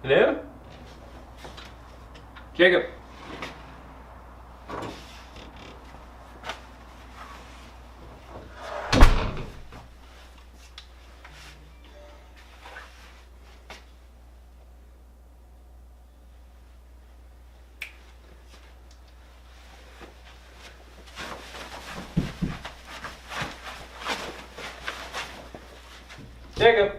Hello? Jacob. Jacob.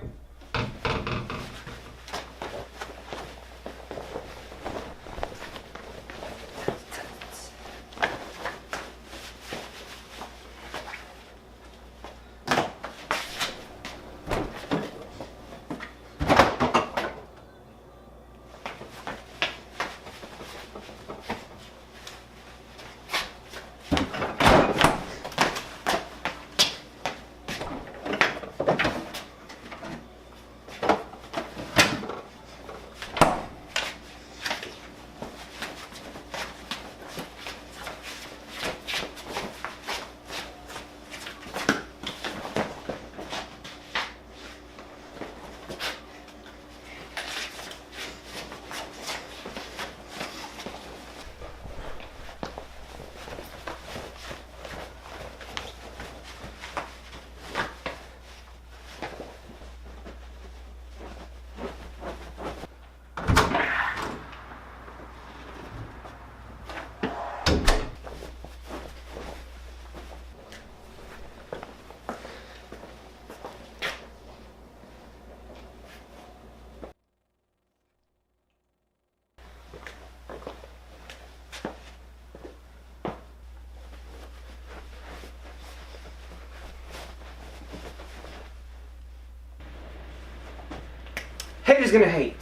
Haters gonna hate.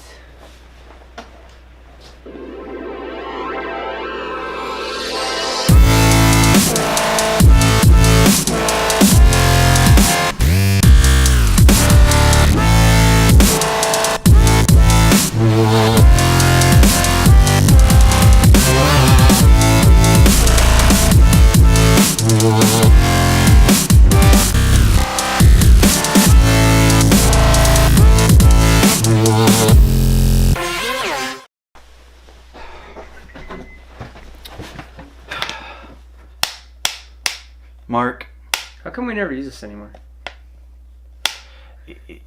Mark, How come we never use this anymore?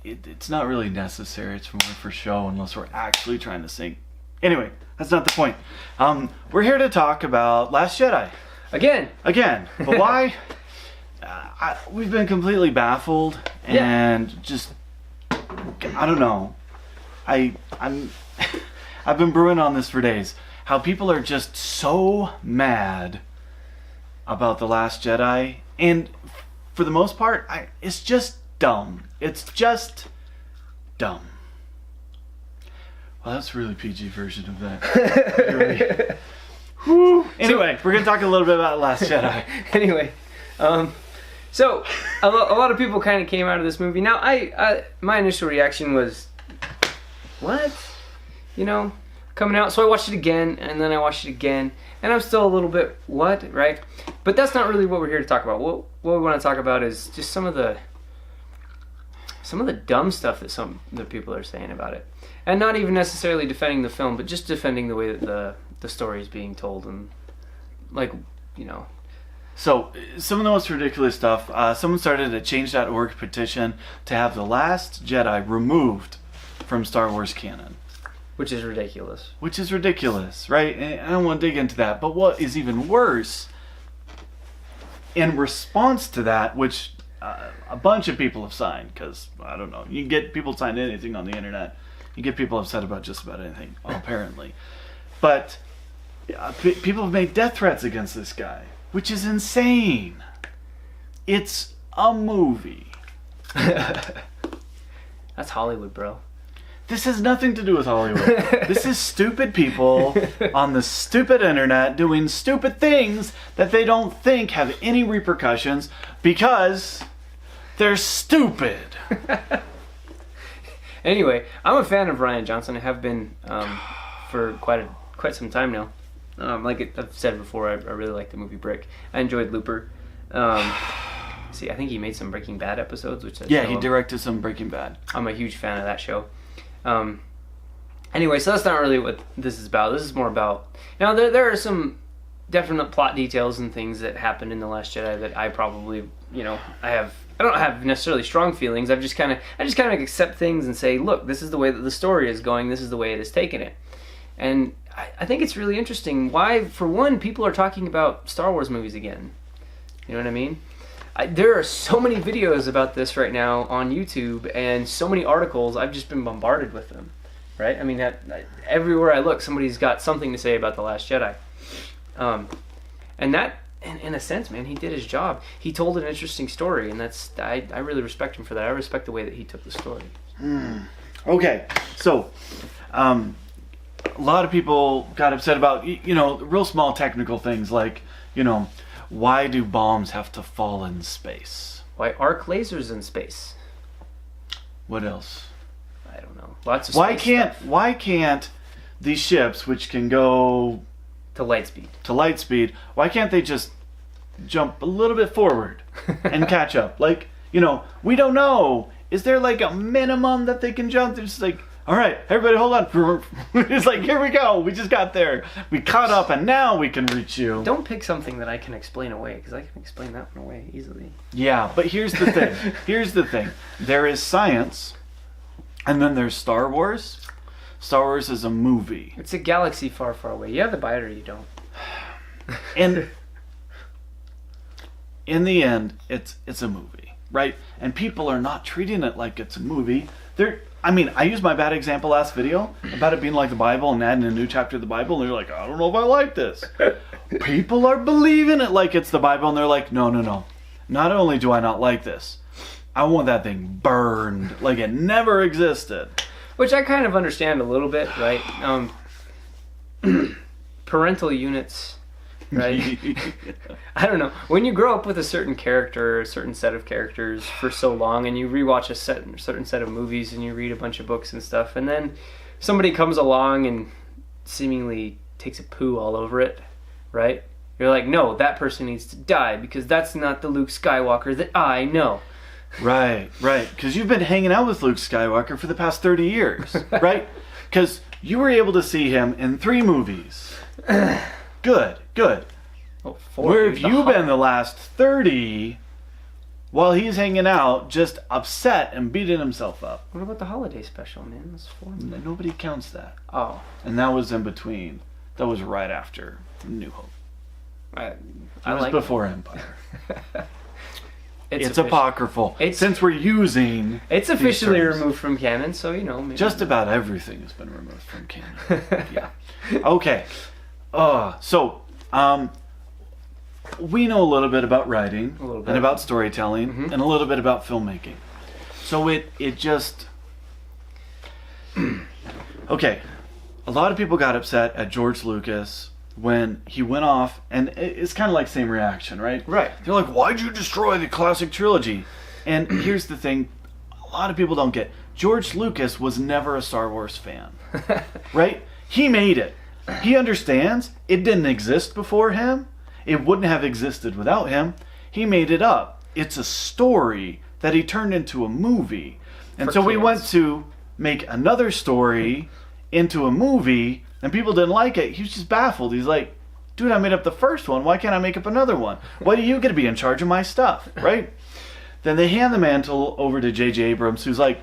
it's not really necessary. It's more for show unless we're actually trying to sing. Anyway, that's not the point. We're here to talk about Last Jedi. Again. But why? We've been completely baffled and just, I don't know. I've been brewing on this for days. How people are just so mad about The Last Jedi, and for the most part, it's just dumb. It's just dumb. Well, that's a really PG version of that. Whew. Anyway, we're going to talk a little bit about Last Jedi. Anyway, so a lot of people kind of came out of this movie. Now, my initial reaction was, what? You know, coming out. So I watched it again, and then I watched it again, and I'm still a little bit, what, right? But that's not really what we're here to talk about. What we want to talk about is just some of the dumb stuff that some of the people are saying about it. And not even necessarily defending the film, but just defending the way that the story is being told, and, like, you know. So, some of the most ridiculous stuff, someone started a change.org petition to have The Last Jedi removed from Star Wars canon. Which is ridiculous. Which is ridiculous, right? And I don't want to dig into that. But what is even worse, in response to that, which a bunch of people have signed, because, I don't know, you can get people sign anything on the internet. You get people upset about just about anything, apparently. But people have made death threats against this guy, which is insane. It's a movie. That's Hollywood, bro. This has nothing to do with Hollywood. This is stupid people on the stupid internet doing stupid things that they don't think have any repercussions because they're stupid. Anyway, I'm a fan of Rian Johnson. I have been for quite some time now. Like I've said before, I really like the movie Brick. I enjoyed Looper. See, I think he made some Breaking Bad episodes, which he directed some Breaking Bad. I'm a huge fan of that show. Anyway, so that's not really what this is about. This is more about... Now, there are some definite plot details and things that happen in The Last Jedi that I probably, I don't have necessarily strong feelings. I just kind of accept things and say, look, this is the way that the story is going. This is the way it has taken it. And I think it's really interesting why, for one, people are talking about Star Wars movies again. You know what I mean? There are so many videos about this right now on YouTube and so many articles. I've just been bombarded with them. Right? I mean, everywhere I look, somebody's got something to say about The Last Jedi. And that, in a sense, man, he did his job. He told an interesting story, and I really respect him for that. I respect the way that he took the story. Okay, so a lot of people got upset about, real small technical things like, why do bombs have to fall in space? Why arc lasers in space? What else? I don't know. Lots of why space can't stuff. Why can't these ships, which can go to light speed, why can't they just jump a little bit forward and catch up? Like, we don't know. Is there like a minimum that they can jump? It's like, all right, everybody hold on. It's like, here we go. We just got there. We caught up and now we can reach you. Don't pick something that I can explain away, because I can explain that one away easily. Yeah, but here's the thing. There is science. And then there's Star Wars. Star Wars is a movie. It's a galaxy far, far away. You have to buy it or you don't. And in the end, it's a movie, right? And people are not treating it like it's a movie. I used my bad example last video about it being like the Bible and adding a new chapter of the Bible, and they're like, I don't know if I like this. People are believing it like it's the Bible, and they're like, no. Not only do I not like this, I want that thing burned like it never existed. Which I kind of understand a little bit, right? Parental units, right? I don't know. When you grow up with a certain character, a certain set of characters for so long, and you rewatch a certain set of movies, and you read a bunch of books and stuff, and then somebody comes along and seemingly takes a poo all over it, right? You're like, no, that person needs to die because that's not the Luke Skywalker that I know. Right. Because you've been hanging out with Luke Skywalker for the past 30 years, right? Because you were able to see him in 3 movies. Good. Well, 4. Where have you been the last 30 while he's hanging out, just upset and beating himself up? What about the holiday special, man? That's 4. Nobody counts that. Oh. And that was in between. That was right after New Hope. I It was like before Empire. It's official. apocryphal. Since we're using... It's officially terms, removed from canon, so, maybe... Just about everything has been removed from canon. Yeah. Okay. So, we know a little bit about writing and about storytelling and a little bit about filmmaking. So it just... Okay. A lot of people got upset at George Lucas when he went off, and it's kind of like same reaction, right? Right. They're like, why'd you destroy the classic trilogy? And here's the thing, a lot of people don't get. George Lucas was never a Star Wars fan, right? He made it. He understands it didn't exist before him. It wouldn't have existed without him. He made it up. It's a story that he turned into a movie. And so we went to make another story into a movie, and people didn't like it. He was just baffled. He's like, dude, I made up the first one. Why can't I make up another one? Why do you get to be in charge of my stuff, right? Then they hand the mantle over to J.J. Abrams, who's like,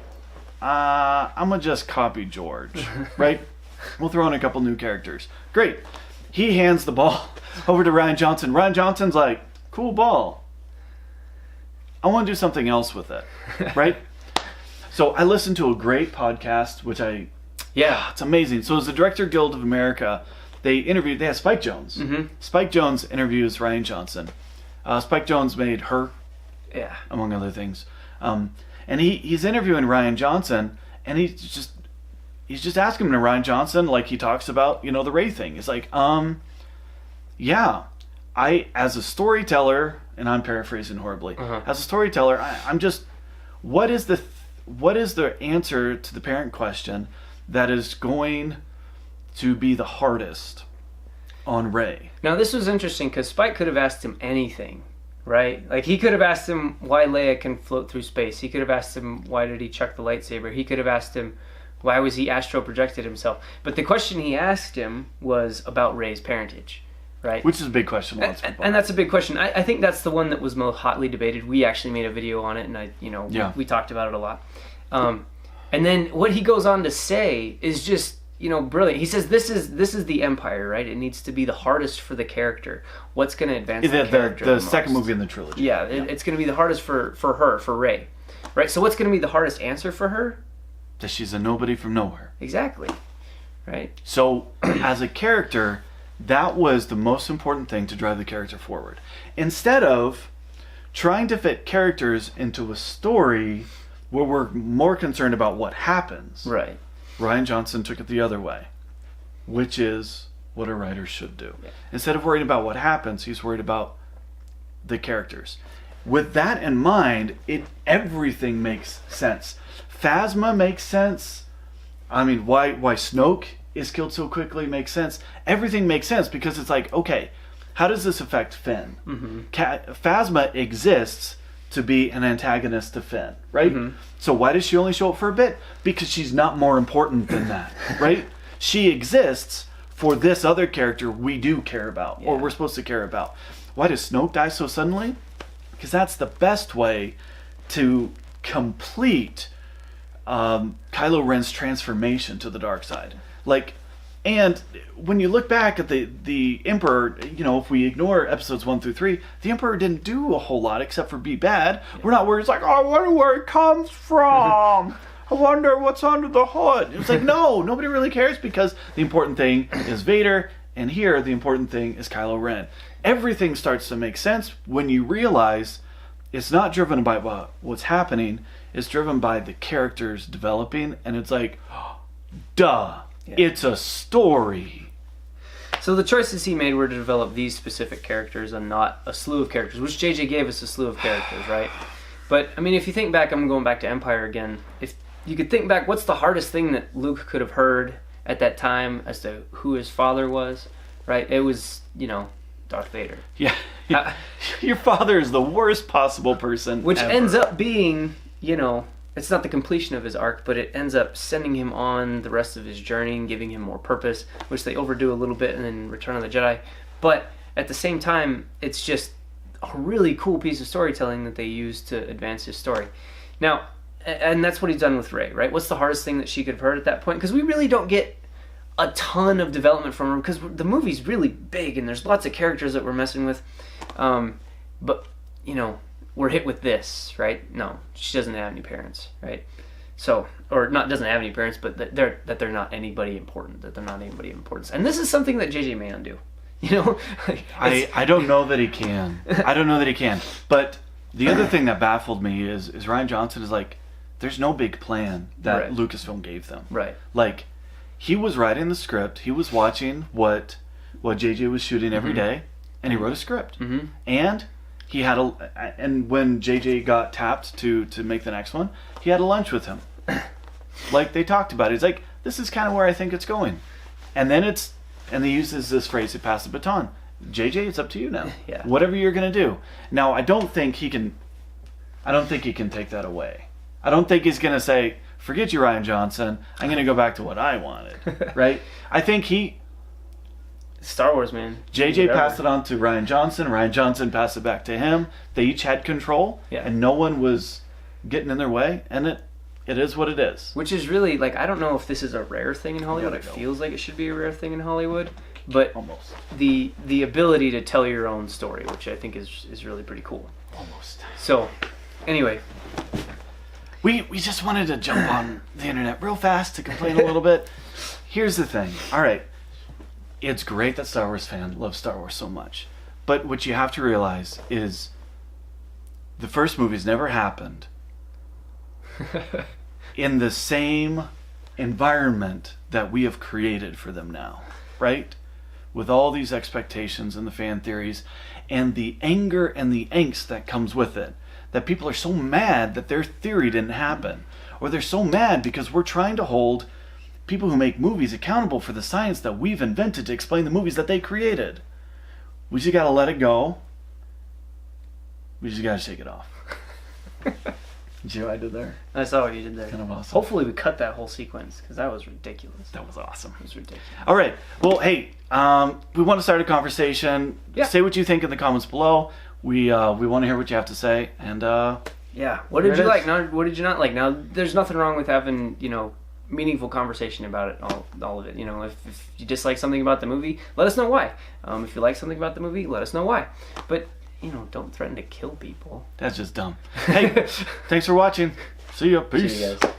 I'm going to just copy George, right? We'll throw in a couple new characters. Great. He hands the ball over to Rian Johnson. Rian Johnson's like, cool ball. I want to do something else with it, right? So I listened to a great podcast, which it's amazing. So it's the Director Guild of America. They had Spike Jonze. Mm-hmm. Spike Jonze interviews Rian Johnson. Spike Jonze made Her, among other things. And he's interviewing Rian Johnson, and he's just asking him to Rian Johnson, like he talks about, the Rey thing. He's like, I, as a storyteller, and I'm paraphrasing horribly, as a storyteller, I'm just, what is the answer to the parent question that is going to be the hardest on Rey? Now, this was interesting because Spike could have asked him anything, right? Like, he could have asked him why Leia can float through space. He could have asked him why did he chuck the lightsaber. He could have asked him, Why was he astral projected himself? But the question he asked him was about Rey's parentage, right? Which is a big question. Lots of people and that's a big question. I think that's the one that was most hotly debated. We actually made a video on it, and we talked about it a lot. And then what he goes on to say is just, brilliant. He says this is the Empire, right? It needs to be the hardest for the character. What's going to advance the character the second movie in the trilogy. Yeah, it's going to be the hardest for her, for Rey. Right? So what's going to be the hardest answer for her? That she's a nobody from nowhere. Exactly. Right? So, as a character, that was the most important thing to drive the character forward. Instead of trying to fit characters into a story where we're more concerned about what happens. Right. Rian Johnson took it the other way, which is what a writer should do. Yeah. Instead of worrying about what happens, he's worried about the characters. With that in mind, everything makes sense. Phasma makes sense. I mean, why Snoke is killed so quickly makes sense. Everything makes sense because it's like, okay, how does this affect Finn? Mm-hmm. Phasma exists to be an antagonist to Finn, right? Mm-hmm. So why does she only show up for a bit? Because she's not more important than that, right? She exists for this other character we do care about, or we're supposed to care about. Why does Snoke die so suddenly? Because that's the best way to complete Kylo Ren's transformation to the dark side. And when you look back at the Emperor, if we ignore episodes 1 through 3, the Emperor didn't do a whole lot except for be bad. Yeah. We're not worried. It's like, oh, I wonder where it comes from. I wonder what's under the hood. It's like, no, nobody really cares because the important thing is Vader, and here the important thing is Kylo Ren. Everything starts to make sense when you realize it's not driven by what's happening. It's driven by the characters developing, and it's like, duh. Yeah. It's a story. So the choices he made were to develop these specific characters and not a slew of characters, which JJ gave us a slew of characters, right? But, I mean, if you think back, I'm going back to Empire again. If you could think back, what's the hardest thing that Luke could have heard at that time as to who his father was, right? It was, Darth Vader. Yeah. Your father is the worst possible person Which ever. Ends up being, it's not the completion of his arc, but it ends up sending him on the rest of his journey and giving him more purpose, which they overdo a little bit in Return of the Jedi. But at the same time, it's just a really cool piece of storytelling that they use to advance his story. Now, and that's what he's done with Rey, right? What's the hardest thing that she could have heard at that point? Because we really don't get a ton of development from her, because the movie's really big and there's lots of characters that we're messing with. But, we're hit with this, right? No, she doesn't have any parents, right? So, or not doesn't have any parents, but that they're not anybody important, that they're not anybody of importance. And this is something that JJ may undo, I don't know that he can. I don't know that he can. But the other thing that baffled me is Rian Johnson is like, there's no big plan that Lucasfilm gave them. Right. Like, he was writing the script, he was watching what JJ was shooting every day, and he wrote a script. Mm-hmm. And he had and when JJ got tapped to make the next one, he had a lunch with him. Like, they talked about it. He's like, this is kind of where I think it's going. And then and he uses this phrase, he passed the baton. JJ, it's up to you now. Yeah. Whatever you're going to do. Now, I don't think he can take that away. I don't think he's going to say, forget you, Rian Johnson. I'm going to go back to what I wanted. Right? I think Star Wars, man. JJ passed it on to Rian Johnson. Rian Johnson passed it back to him. They each had control, and no one was getting in their way, and it is what it is. Which is really, I don't know if this is a rare thing in Hollywood. It feels like it should be a rare thing in Hollywood. But almost. The ability to tell your own story, which I think is really pretty cool. Almost. So, anyway. We just wanted to jump on the internet real fast to complain a little bit. Here's the thing. All right. It's great that Star Wars fans love Star Wars so much. But what you have to realize is the first movies never happened in the same environment that we have created for them now, right? With all these expectations and the fan theories and the anger and the angst that comes with it. That people are so mad that their theory didn't happen. Or they're so mad because we're trying to hold people who make movies accountable for the science that we've invented to explain the movies that they created. We just gotta let it go. We just gotta shake it off. Did you know what I did there? I saw what you did there. Kind of awesome. Hopefully we cut that whole sequence because that was ridiculous. That was awesome. It was ridiculous. All right. Well, hey, we want to start a conversation. Yeah. Say what you think in the comments below. We want to hear what you have to say. And yeah, what did you like? Now, what did you not like? Now, there's nothing wrong with having meaningful conversation about it. All of it. If you dislike something about the movie, let us know why. If you like something about the movie, let us know why. But don't threaten to kill people. That's just dumb. Hey, thanks for watching. See ya. Peace. See you guys.